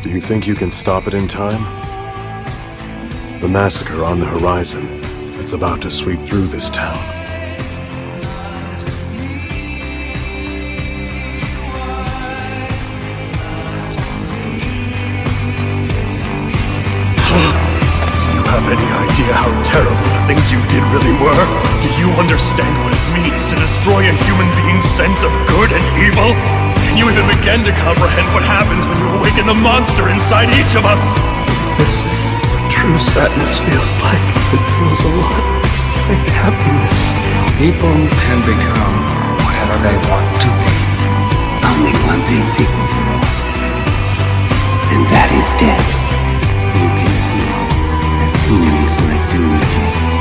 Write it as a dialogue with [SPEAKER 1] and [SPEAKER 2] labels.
[SPEAKER 1] Do you think you can stop it in time? The massacre on the horizon, it's about to sweep through this town.
[SPEAKER 2] Do you have any idea how terrible the things you did really were? Do you understand what it means to destroy a human being's sense of good and evil? Can you even begin to comprehend what happens when you awaken the monster inside each of us?
[SPEAKER 3] This is what true sadness feels like. It feels a lot like happiness.
[SPEAKER 4] People can become whatever they want to be.
[SPEAKER 5] Only one thing's equal for all, and that is death. You can see it, the scenery for a doomsday.